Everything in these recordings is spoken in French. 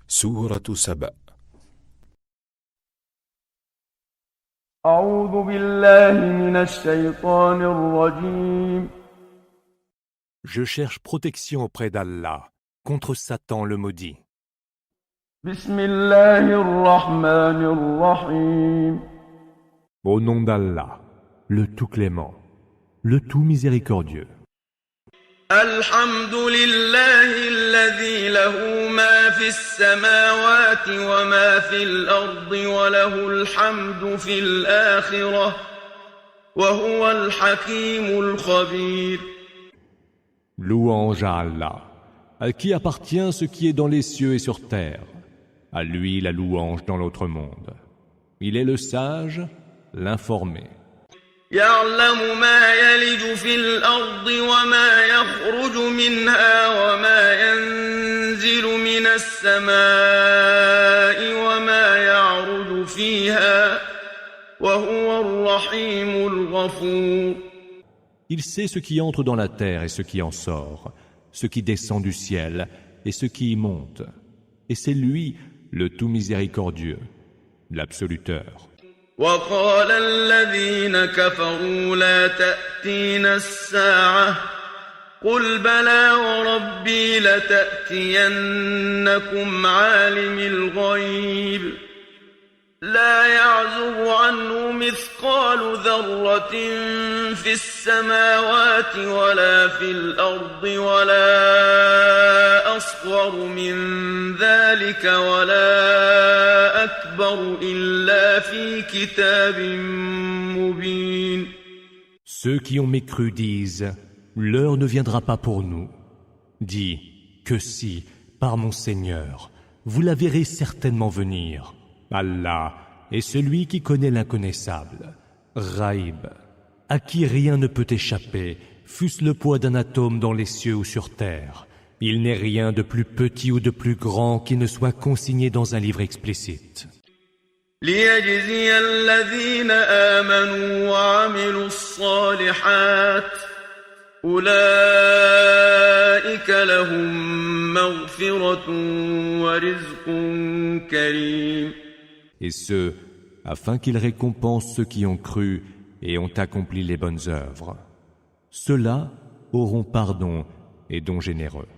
سورة سبأ. أعوذ بالله من الشيطان الرجيم. Je cherche protection auprès d'Allah contre Satan le maudit. بسم الله الرحمن الرحيم. Au nom d'Allah, le tout clément, le tout miséricordieux. الحمد لله الذي له ما في السماوات وما في الأرض وله الحمد في الآخرة وهو الحكيم الخبير. Louange à Allah, à qui appartient ce qui est dans les cieux et sur terre. À lui la louange dans l'autre monde. Il est le sage, l'informé. يعلم ما يلج في الأرض وما يخرج منها وما ينزل من السماء وما يعرج فيها وهو الرحيم الغفور. Il sait ce qui entre dans la terre et ce qui en sort, ce qui descend du ciel et ce qui y monte. Et c'est lui, le tout miséricordieux, l'absoluteur. وقال الذين كفروا لا تأتينا الساعة قل بلى وربي لتأتينكم عالم الغيب لا يعزب عنه مثقال ذرة في السماوات ولا في الأرض ولا أصغر من ذلك ولا أكبر إلا في كتاب مبين. Ceux qui ont mécru disent « L'heure ne viendra pas pour nous ». Dis que si, par mon Seigneur, vous la verrez certainement venir. Allah est celui qui connaît l'inconnaissable, Ghaib, à qui rien ne peut échapper, fût-ce le poids d'un atome dans les cieux ou sur terre. Il n'est rien de plus petit ou de plus grand qui ne soit consigné dans un livre explicite. ليجزي الذين آمنوا وعملوا الصالحات أولئك لهم مغفرة ورزق كريم. Et ceux, afin qu'ils récompensent ceux qui ont cru et ont accompli les bonnes œuvres. Ceux-là auront pardon et dons généreux.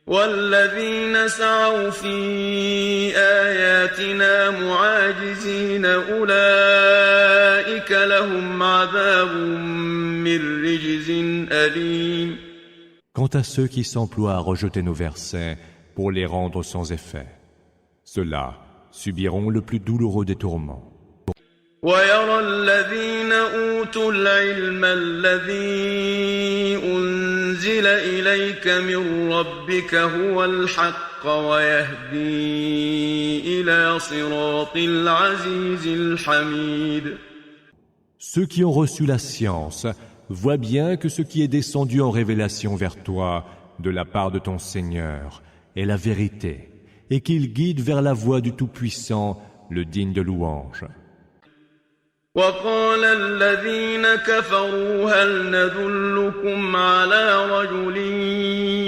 والذين سعوا في آياتنا معاجزين أولئك لهم عذاب من رجز أليم. Quant à ceux qui s'emploient à rejeter nos versets pour les rendre sans effet, ceux-là subiront le plus douloureux des tourments. ويرى الذين أوتوا العلم الذي أنزل إليك من ربك هو الحق ويهدي إلى صراط العزيز الحميد. Ceux qui ont reçu la science voient bien que ce qui est descendu en révélation vers toi de la part de ton Seigneur est la vérité et qu'il guide vers la voie du Tout-Puissant, le digne de louange. وقال الذين كفروا هل ندلكم على رجل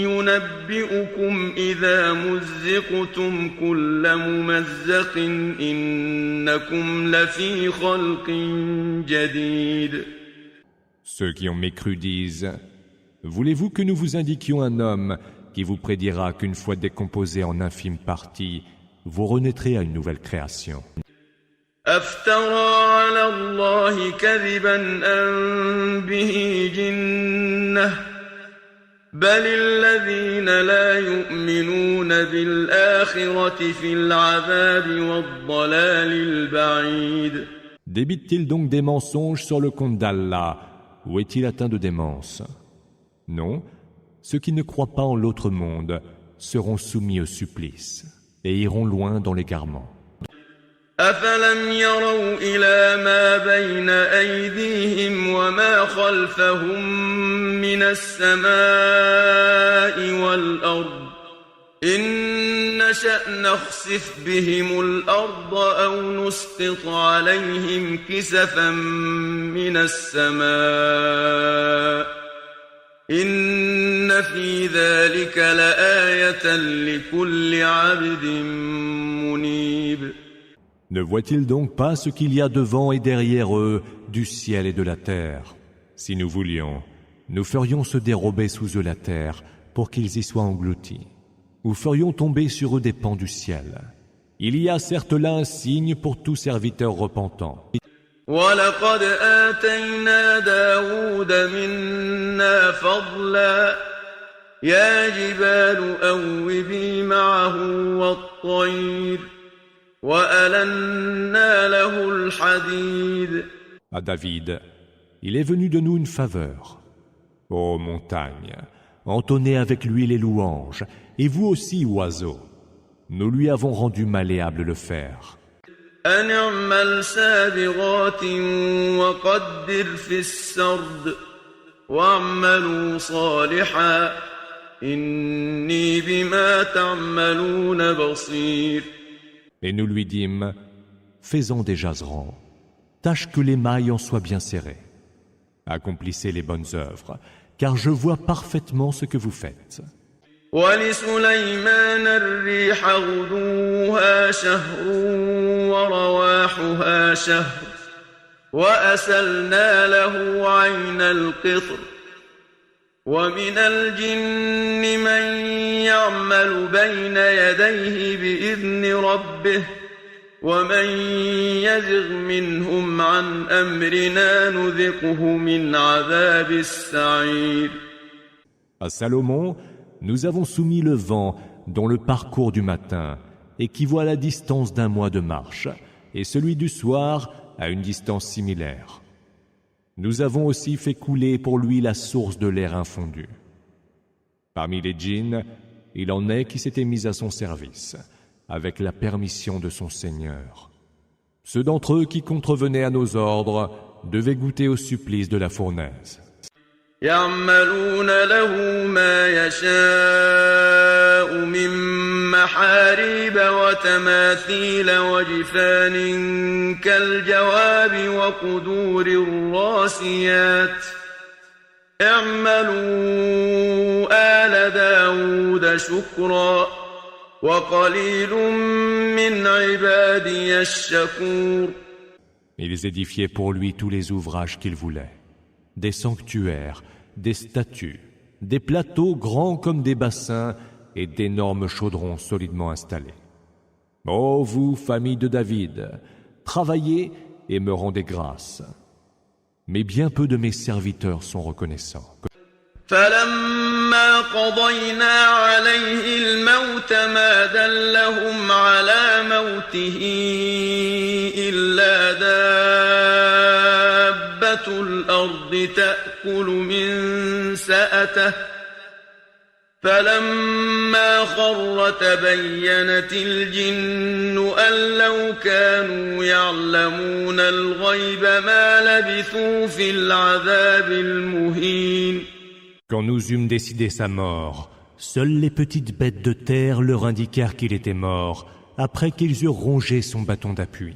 ينبئكم إذا مزقتم كل ممزق إنكم لفي خلق جديد. Ceux qui ont mécru disent « Voulez-vous que nous vous indiquions un homme qui vous prédira qu'une fois décomposé en infimes parties, vous renaîtrez à une nouvelle création ?» أفترى على الله كذبا أم به جنة بل الذين لا يؤمنون بالآخرة في العذاب والضلال البعيد. Débite-t-il donc des mensonges sur le compte d'Allah ou est-il atteint de démence? Non, ceux qui ne croient pas en l'autre monde seront soumis au supplice et iront loin dans l'égarement. أفلم يروا إلى ما بين أيديهم وما خلفهم من السماء والأرض إن نشأ نخسف بهم الأرض أو نسقط عليهم كسفا من السماء إن إن في ذلك لآية لكل عبد منيب. Ne voient-ils donc pas ce qu'il y a devant et derrière eux, du ciel et de la terre? Si nous voulions, nous ferions se dérober sous eux la terre pour qu'ils y soient engloutis, ou ferions tomber sur eux des pans du ciel. Il y a certes là un signe pour tout serviteur repentant. وَلَقَدْ آتَيْنَا دَاوُودَ مِنَّا فَضْلًا يَا جِبَالُ أَوِّبِي مَعَهُ وَالطَّيْرَ وَأَلَنَّا لَهُ الْحَدِيدَ. À David, il est venu de nous une faveur. Ô montagne, entonnez avec lui les louanges, et vous aussi, oiseaux. Nous lui avons rendu malléable le fer. أن اعمل سابغات وقدر في السرد واعملوا صالحا إني بما تعملون بصير. Et nous lui dîmes, fais-en des jaserans, tâche que les mailles en soient bien serrées. Accomplissez les bonnes œuvres, car je vois parfaitement ce que vous faites. ولسليمان الريح غدوها شهر ورواحها شهر وأسلنا له عين القطر ومن الجن من يعمل بين يديه بإذن ربه ومن يزغ منهم عن أمرنا نذقه من عذاب السعير. À Salomon, nous avons soumis le vent dont le parcours du matin équivaut à la distance d'un mois de marche, et celui du soir à une distance similaire. Nous avons aussi fait couler pour lui la source de l'air infondu. Parmi les djinns, il en est qui s'étaient mis à son service, avec la permission de son Seigneur. Ceux d'entre eux qui contrevenaient à nos ordres devaient goûter au supplice de la fournaise. يعملون له ما يشاء من محاريب وتماثيل وجفان كالجواب وقدور الراسيات اعملوا آل داود شكرا وقليل من عبادي الشكور. Ils édifiaient pour lui tous les ouvrages qu'il voulait, des sanctuaires, des statues, des plateaux grands comme des bassins et d'énormes chaudrons solidement installés. Ô vous, famille de David, travaillez et me rendez grâce. Mais bien peu de mes serviteurs sont reconnaissants. فلما قضينا عليه الموت ما دلهم على موته إلا دابة الأرض تأكل من سأته فلما خر تبينت الجن أن لو كانوا يعلمون الغيب ما لبثوا في العذاب المهين. Quand nous eûmes décidé sa mort, seules les petites bêtes de terre leur indiquèrent qu'il était mort, après qu'ils eurent rongé son bâton d'appui.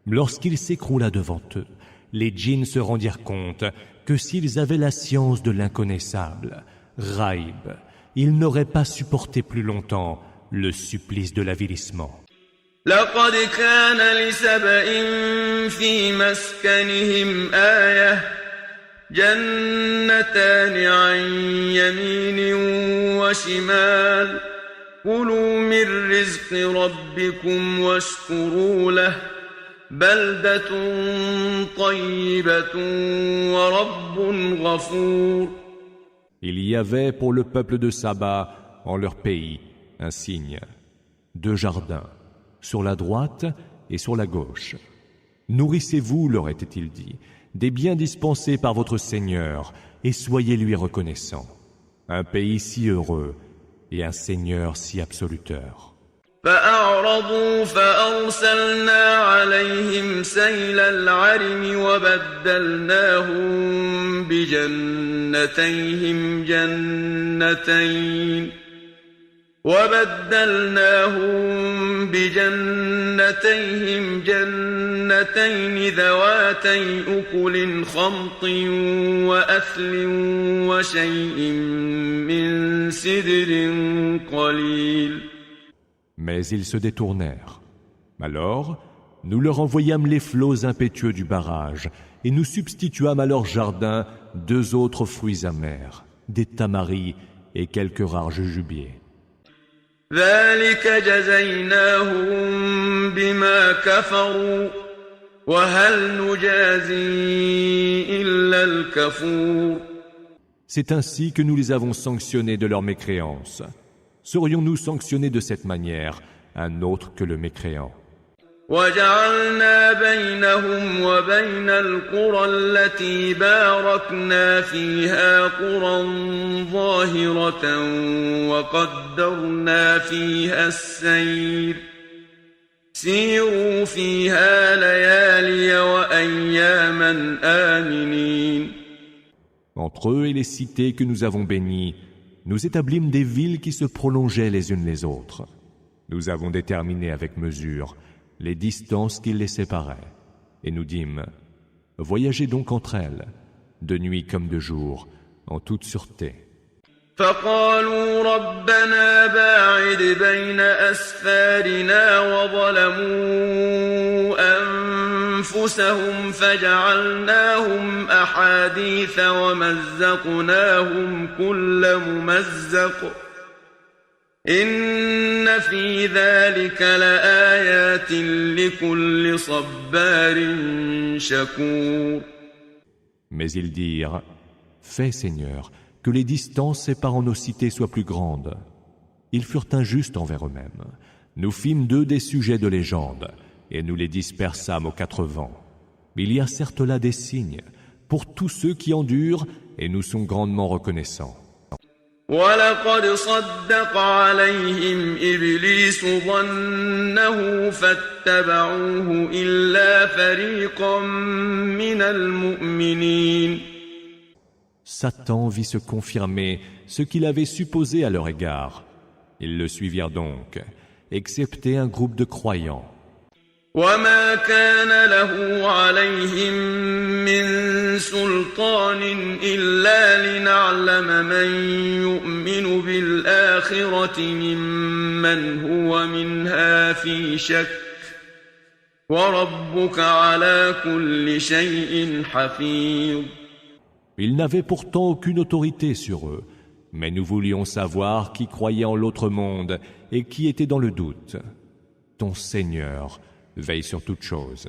Lorsqu'il s'écroula devant eux, les djinns se rendirent compte que s'ils avaient la science de l'inconnaissable, Raïb, ils n'auraient pas supporté plus longtemps le supplice de l'avilissement. لقد كان لسبإ في مسكنهم آية جنتان عن يمين وشمال كلوا من رزق ربكم واشكروا له بلدة طيبة ورب غفور. Il y avait pour le peuple de Saba, en leur pays, un signe, 2 jardins, sur la droite et sur la gauche. Nourrissez-vous, leur était-il dit, des biens dispensés par votre Seigneur, et soyez lui reconnaissants. Un pays si heureux et un Seigneur si absoluteur. فأعرضوا فأرسلنا عليهم سيل العرم وبدلناهم بجنتيهم وبدلناهم بجنتيهم جنتين ذواتي أكل خمط وأثل وشيء من سدر قليل. Mais ils se détournèrent. Alors, nous leur envoyâmes les flots impétueux du barrage et nous substituâmes à leur jardin 2 autres fruits amers, des tamaris et quelques rares jujubiers. ذلك جزيناهم بما كفروا وهل نجازي إلا الكفور. C'est ainsi que nous les avons sanctionnés de leur mécréance. Serions-nous sanctionnés de cette manière, un autre que le mécréant? وجعلنا بينهم وبين القرى التي باركنا فيها قرى ظاهرة وقدرنا فيها السير سيروا فيها ليالي وأياما آمنين. Entre eux et les cités que nous avons bénies, nous établîmes des villes qui se prolongeaient les unes les autres. Nous avons déterminé avec mesure les distances qui les séparaient. Et nous dîmes, voyagez donc entre elles, de nuit comme de jour, en toute sûreté. فقالوا ربنا باعد بين أسفارنا وظلموا أنفسهم فجعلناهم أحاديث ومزقناهم كل ممزق إن في ذلك لآيات لكل صبار شكور. Mais ils dirent, fais Seigneur, que les distances séparant nos cités soient plus grandes. Ils furent injustes envers eux-mêmes. Nous fîmes d'eux des sujets de légende, et nous les dispersâmes aux 4 vents. Il y a certes là des signes, pour tous ceux qui endurent, et nous sommes grandement reconnaissants. وَلَقَدْ صَدَّقَ عَلَيْهِمْ إِبْلِيسُ ظَنَّهُ فَاتَّبَعُوهُ إِلَّا فَرِيقًا مِنَ الْمُؤْمِنِينَ. Satan vit se confirmer ce qu'il avait supposé à leur égard. Ils le suivirent donc, excepté un groupe de croyants. وَمَا كَانَ لَهُ عَلَيْهِمْ مِنْ سُلْطَانٍ إِلَّا لِنَعْلَمَ مَنْ يُؤْمِنُ بِالْآخِرَةِ مِمَّنْ هُوَ مِنْهَا فِي شَكٍّ وَرَبُّكَ عَلَى كُلِّ شَيْءٍ حَفِيظٌ. Ils n'avaient pourtant aucune autorité sur eux, mais nous voulions savoir qui croyait en l'autre monde et qui était dans le doute. Ton Seigneur veille sur toute chose.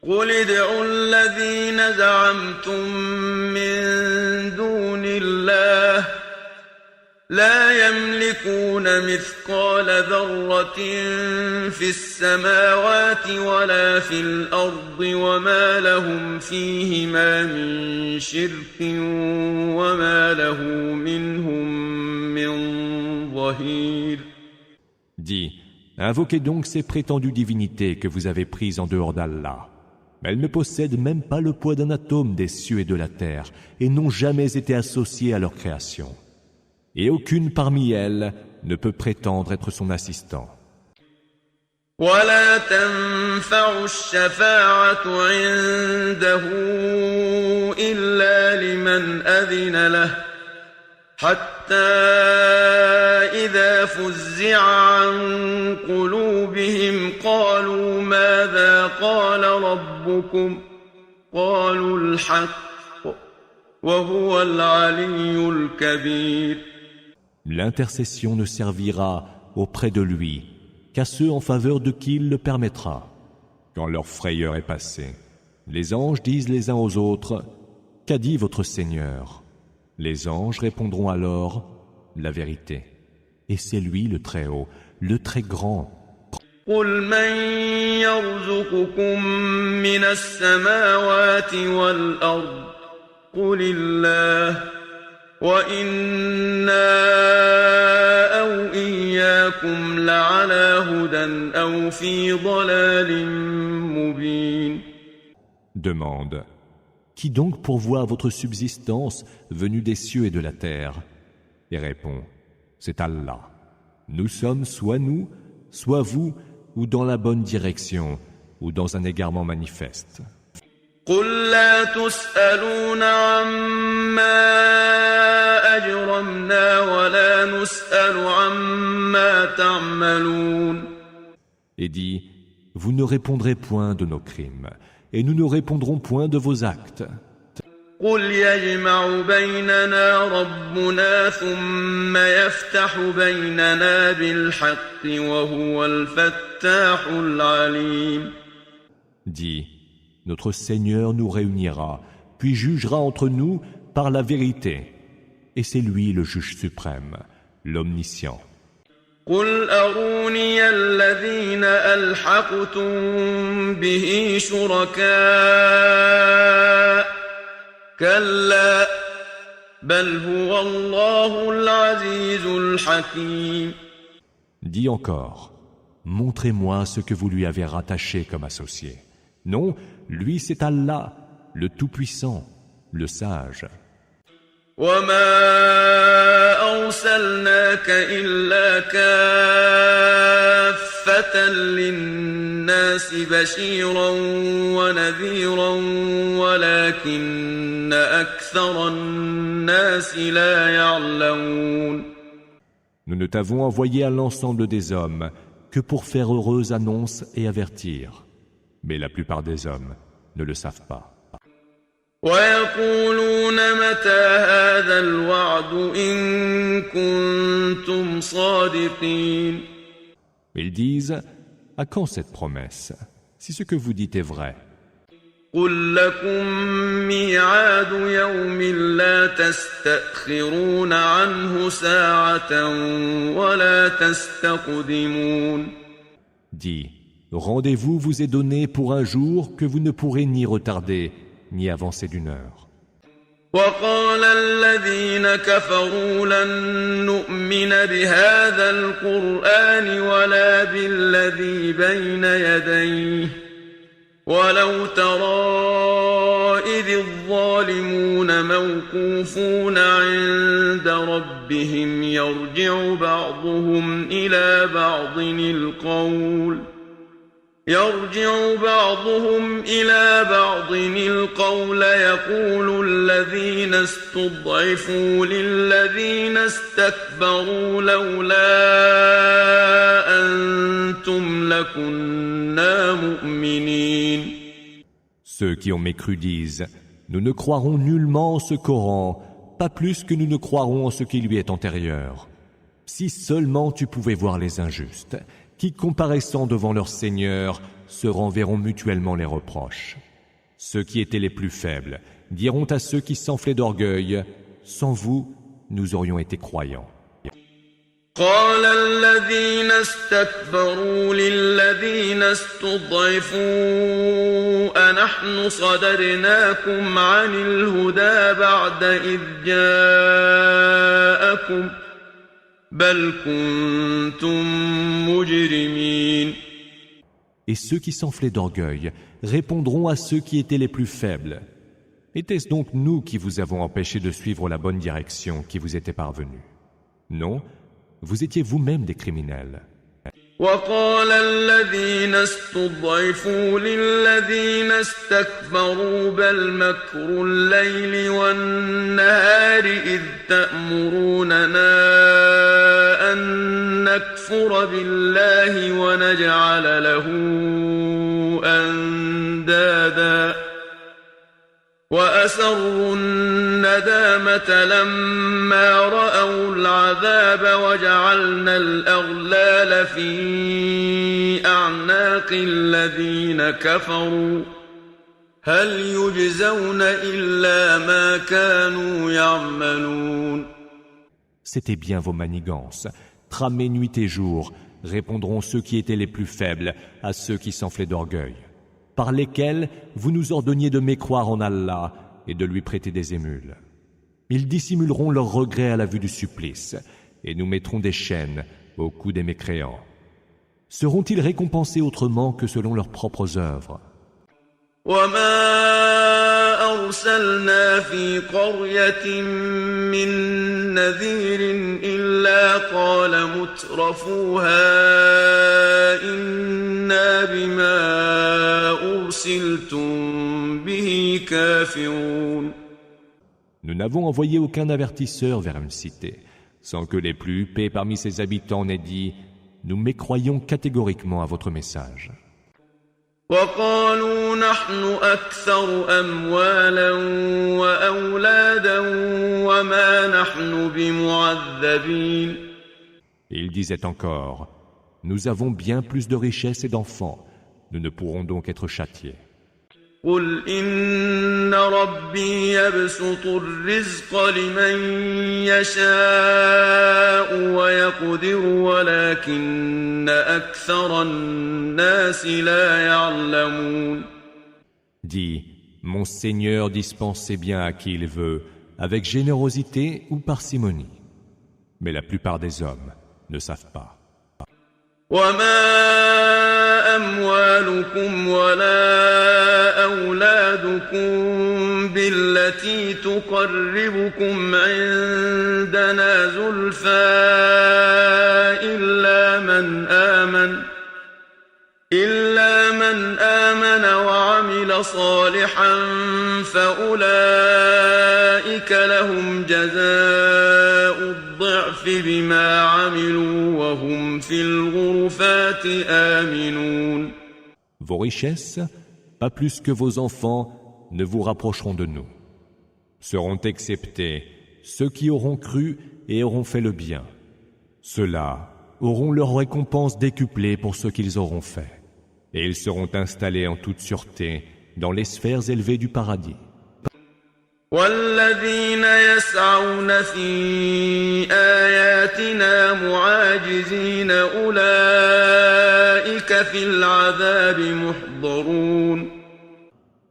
قُلِ ادْعُوا الَّذِينَ زَعَمْتُم مِّن دُونِ اللَّهِ لَا يَمْلِكُونَ مِثْقَالَ ذَرَّةٍ فِي السَّمَاوَاتِ وَلَا فِي الْأَرْضِ وَمَا لَهُمْ فِيهِمَا مِن شِرْكٍ وَمَا لَهُ مِنْهُم مِّن ظَهِيرٍ. Dis, invoquez donc ces prétendues divinités que vous avez prises en dehors d'Allah. Elles ne possèdent même pas le poids d'un atome des cieux et de la terre et n'ont jamais été associées à leur création. Et aucune parmi elles ne peut prétendre être son assistant. ولا تنفع الشفاعة عنده إلا لمن أذن له حتى إذا فزع عن قلوبهم قالوا ماذا قال ربكم قالوا الحق وهو العلي الكبير. L'intercession ne servira auprès de lui qu'à ceux en faveur de qui il le permettra. Quand leur frayeur est passée, les anges disent les uns aux autres, « Qu'a dit votre Seigneur ?» Les anges répondront alors, « La vérité. » Et c'est lui le Très-Haut, le Très-Grand. قُلْ مَنْ يَرْزُقُكُم مِّنَ السَّمَاوَاتِ وَالْأَرْضِ قُلِ اللَّهُ وَإِنَّا أَوْ إِيَّاكُمْ لَعَلَى هُدًى أَوْ فِي ضَلَالٍ مُّبِينٍ. Demande, qui donc pourvoit votre subsistance venue des cieux et de la terre? Et répond, c'est Allah. Nous sommes soit nous, soit vous, ou dans la bonne direction, ou dans un égarement manifeste. قل لا تسألون عما أجرمنا ولا نسأل عما تعملون. Et dit, vous ne répondrez point de nos crimes, et nous ne répondrons point de vos actes. قل يجمع بيننا ربنا ثم يفتح بيننا بالحق وهو الفتاح العليم. Dis, notre Seigneur nous réunira, puis jugera entre nous par la vérité. Et c'est lui le juge suprême, l'omniscient. قل أروني الذين ألحقتم به شركاء كلا بل هو الله العزيز الحكيم. Dis encore, montrez-moi ce que vous lui avez rattaché comme associé. Non, lui c'est Allah, le Tout-Puissant, le Sage. وما أرسلناك إلا كافة للناس بشيرا ونذيرا ولكن أكثر الناس لا يعلمون. Nous ne t'avons envoyé à l'ensemble des hommes que pour faire heureuse annonce et avertir. Mais la plupart des hommes ne le savent pas. ويقولون متى هذا الوعد إن كنتم صادقين. Ils disent, à quand cette promesse, si ce que vous dites est vrai? قل لكم ميعاد يوم لا تستأخرون عنه ساعة ولا تستقدمون. Dis, rendez-vous vous est donné pour un jour que vous ne pourrez ni retarder, ni avancer d'une heure. وقال الذين كفروا لن نؤمن بهذا القرآن ولا بالذي بين يديه ولو ترى إذ الظالمون موقوفون عند ربهم يرجع بعضهم إلى بعض القول يقول الذين استضعفوا للذين استكبروا لولا أنتم لكنا مؤمنين. Ceux qui ont mécru disent, nous ne croirons nullement en ce Coran, pas plus que nous ne croirons en ce qui lui est antérieur. Si seulement tu pouvais voir les injustes, qui, comparaissant devant leur Seigneur, se renverront mutuellement les reproches. Ceux qui étaient les plus faibles diront à ceux qui s'enflaient d'orgueil, sans vous, nous aurions été croyants. قال الذين استكبروا للذين استضعفوا أنحن صدرناكم عن الهدى بعد إذ جاءكم بل كنتم مجرمين. Et ceux qui s'enflaient d'orgueil répondront à ceux qui étaient les plus faibles. Était-ce donc nous qui vous avons empêché de suivre la bonne direction qui vous était parvenue? Non, vous étiez vous-même des criminels. وقال الذين استضعفوا للذين استكبروا بل مكر الليل والنهار إذ تأمروننا أن نكفر بالله ونجعل له أندادا وأسروا الندامة لما رأوا العذاب وجعلنا الأغلال في أعناق الذين كفروا هل يجزون إلا ما كانوا يعملون. C'était bien vos manigances. Tramez nuit et jour, répondront ceux qui étaient les plus faibles à ceux qui s'enflaient d'orgueil, par lesquels vous nous ordonniez de mécroire en Allah et de lui prêter des émules. Ils dissimuleront leur regret à la vue du supplice, et nous mettrons des chaînes au cou des mécréants. Seront-ils récompensés autrement que selon leurs propres œuvres? وما أرسلنا في قرية من نذير إلا قال مترفوها إنا بما أرسلتم به كافرون. Nous n'avons envoyé aucun avertisseur vers une cité, sans que les plus huppés parmi ses habitants n'aient dit « Nous mécroyons catégoriquement à votre message ». وقالوا نحن أكثر أموالا وأولادا وما نحن بمعذبين. Et ils disaient encore « Nous avons bien plus de richesses et d'enfants, nous ne pourrons donc être châtiés. » قل إن ربي يبسط الرزق لمن يشاء ويقدر ولكن أكثر الناس لا يعلمون. Dis « Mon Seigneur dispense ses biens à qui il veut, avec générosité ou parcimonie. » Mais la plupart des hommes ne savent pas. وما أموالكم ولا أولادكم بالتي تقربكم عندنا زلفى إلا من آمن وعمل صالحا فأولئك لهم جزاء الضعف بما عملوا وهم في الغرفات آمنون. Vos richesses, pas plus que vos enfants, ne vous rapprocheront de nous. Seront exceptés ceux qui auront cru et auront fait le bien. Ceux-là auront leur récompense décuplée pour ce qu'ils auront fait. Et ils seront installés en toute sûreté dans les sphères élevées du paradis. والذين يسعون في آياتنا معاجزين أولئك في العذاب محضرون.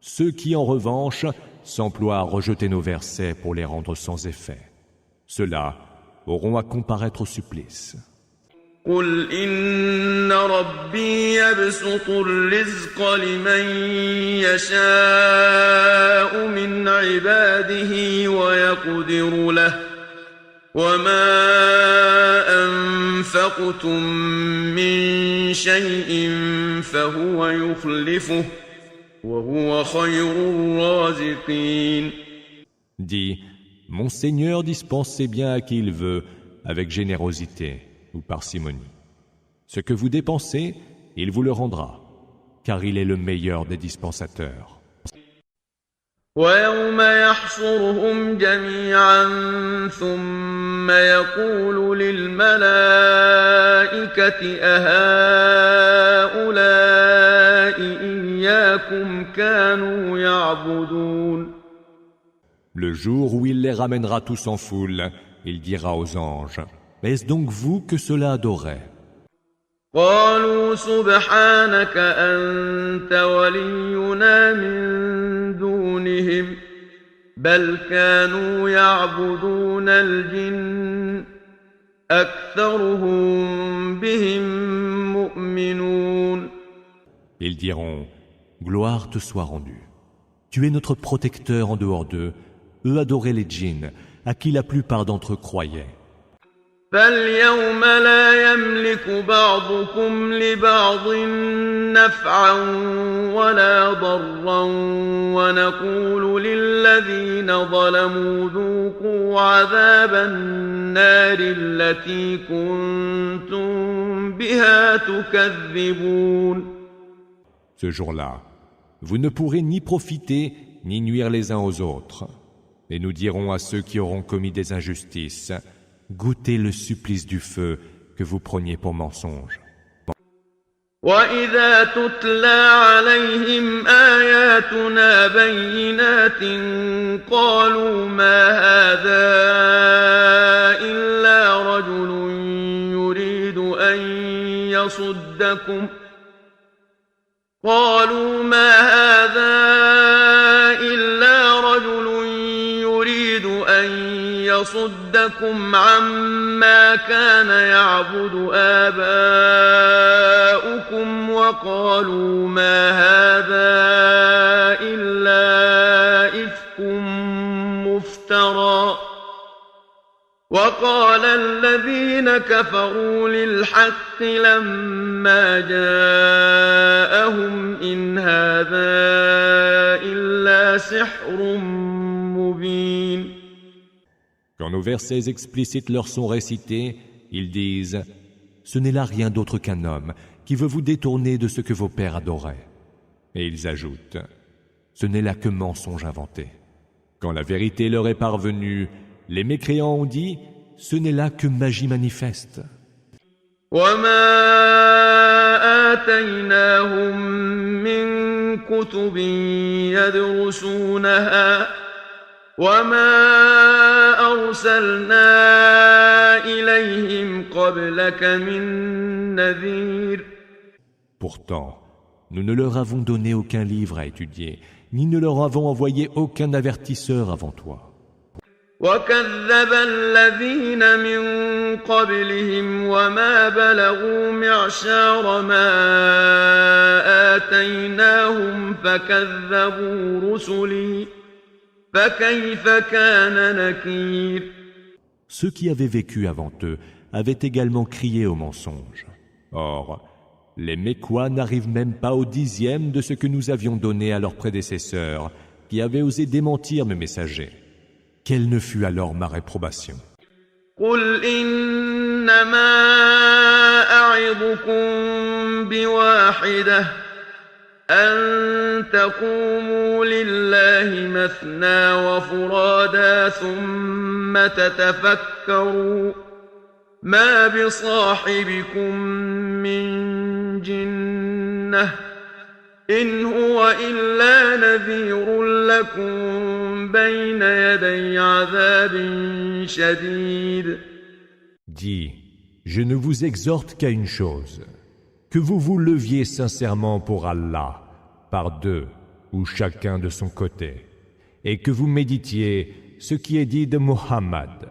Ceux qui, en revanche, s'emploient à rejeter nos versets pour les rendre sans effet, ceux-là auront à comparaître au supplice. قل إن ربي يبسط الرزق لمن يشاء من عباده ويقدر له وما أنفقتم من شيء فهو يخلفه وهو خير الرازقين. Dis, mon Seigneur dispense ses biens à qui il veut, avec générosité ou parcimonie. Ce que vous dépensez, il vous le rendra, car il est le meilleur des dispensateurs. ويوم يحشرهم جميعا ثم يقول للملائكة أهؤلاء إياكم كانوا يعبدون. Le jour où il les ramènera tous en foule, il dira aux anges, est-ce donc vous que cela adorait? قالوا سبحانك أنت ولينا من دونهم بل كانوا يعبدون الجن أكثرهم بهم مؤمنون. Ils diront, gloire te soit rendue. Tu es notre protecteur en dehors d'eux. Eux adoraient les djinns, à qui la plupart d'entre eux croyaient. فاليوم لا يملك بعضكم لبعض نفعا ولا ضرا ونقول للذين ظلموا ذوقوا عذاب النار التي كنتم بها تكذبون. Ce jour-là, vous ne pourrez ni profiter ni nuire les uns aux autres. Et nous dirons à ceux qui auront commis des injustices, goûtez le supplice du feu que vous preniez pour mensonge. وَإِذَا تُتْلَى عَلَيْهِمْ آيَاتُنَا بَيِّنَاتٍ قَالُوا مَا هَذَا إِلَّا رَجُلٌ يُرِيدُ أَن يَصُدَّكُمْ يصدكم عما كان يعبد آباؤكم وقالوا ما هذا إلا إفك مفترى وقال الذين كفروا للحق لما جاءهم إن هذا إلا سحر مبين. Quand nos versets explicites leur sont récités, ils disent « Ce n'est là rien d'autre qu'un homme qui veut vous détourner de ce que vos pères adoraient. » Et ils ajoutent « Ce n'est là que mensonge inventé. » Quand la vérité leur est parvenue, les mécréants ont dit « Ce n'est là que magie manifeste. » وما آتيناهم من كتب يدرسونها وما أرسلنا إليهم قبلك من نذير. Pourtant, nous ne leur avons donné aucun livre à étudier, ni ne leur avons envoyé aucun avertisseur avant toi. وكذب الذين من قبلهم وما بلغوا معشار ما آتيناهم فكذبوا رسلي فكيف كان نكير. Ceux qui avaient vécu avant eux avaient également crié au mensonge. Or, les Mécois n'arrivent même pas au 10e de ce que nous avions donné à leurs prédécesseurs, qui avaient osé démentir mes messagers. Quelle ne fut alors ma réprobation? قل إنما أعظكم بواحدة أن تقوموا لله مثنى وفرادا ثم تتفكروا ما بصاحبكم من جنة إن هو إلا نذير لكم بين يدي عذاب شديد. Dis, je ne vous exhorte qu'à une chose, que vous vous leviez sincèrement pour Allah, par deux, ou chacun de son côté, et que vous méditiez ce qui est dit de Muhammad.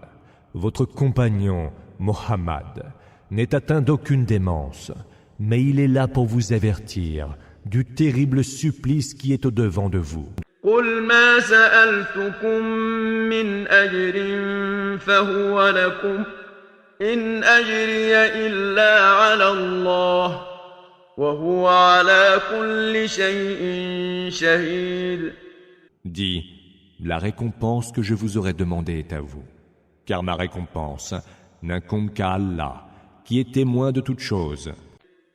Votre compagnon, Muhammad, n'est atteint d'aucune démence, mais il est là pour vous avertir du terrible supplice qui est au-devant de vous. قل ما سألتكم من أجر فهو لكم إن أجري إلا على الله وهو على كل شيء شهيد. Dis, la récompense que je vous aurais demandée est à vous, car ma récompense n'incombe qu'à Allah, qui est témoin de toutes choses.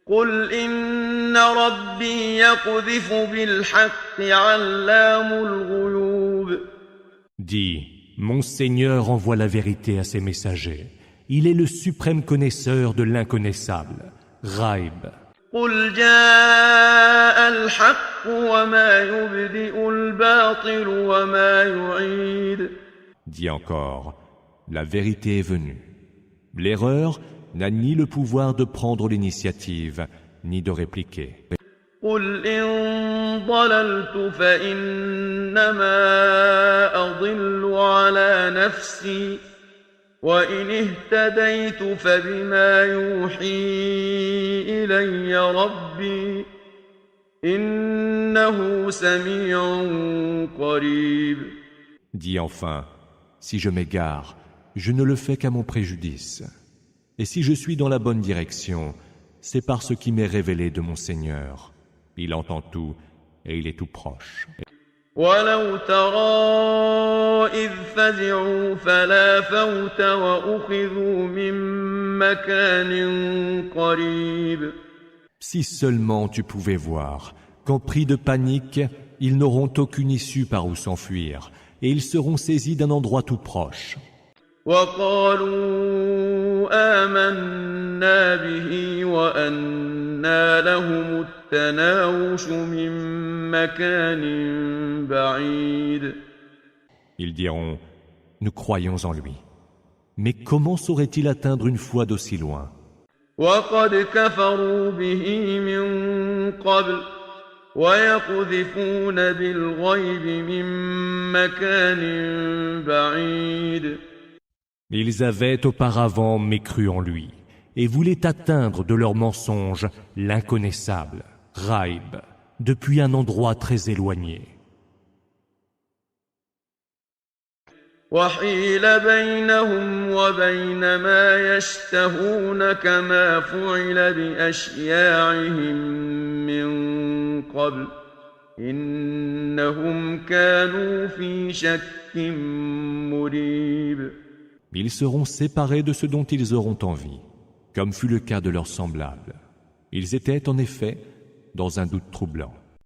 قل إن ربي يقذف بالحق علام الغيوب. Dis, mon Seigneur envoie la vérité à ses messagers. Il est le suprême connaisseur de l'inconnaissable, Ghaib. قل جاء الحق وما يبدئ الباطل وما يعيد. Dis encore, la vérité est venue. L'erreur n'a ni le pouvoir de prendre l'initiative, ni de répliquer. قل إن ضللت فإنما أضل على نفسي وإن اهتديت فبما يوحي إلي ربي إنه سميع قريب. Dis enfin, si je m'égare, je ne le fais qu'à mon préjudice. Et si je suis dans la bonne direction, c'est par ce qui m'est révélé de mon Seigneur. Il entend tout et il est tout proche. ولو ترى إذ فزعوا فلا فوت وأخذوا من مكان قريب. Si seulement tu pouvais voir qu'en pris de panique, ils n'auront aucune issue par où s'enfuir, et ils seront saisis d'un endroit tout proche. وقالوا آمنا به وأنى لهم التناوش من مكان بعيد. Ils diront, nous croyons en lui. Mais comment saurait-il atteindre une foi d'aussi loin? وقد كفروا به من قبل ويقذفون بالغيب من مكان بعيد. Ils avaient auparavant mécru en lui et voulaient atteindre de leur mensonge l'inconnaissable, Ghaib, depuis un endroit très éloigné. وحيل بينهم وبين ما يشتهون كما فعل بأشياعهم من قبل إنهم كانوا في شك مريب. Ils seront séparés de ce dont ils auront envie, comme fut le cas de leurs semblables. Ils étaient en effet dans un doute troublant.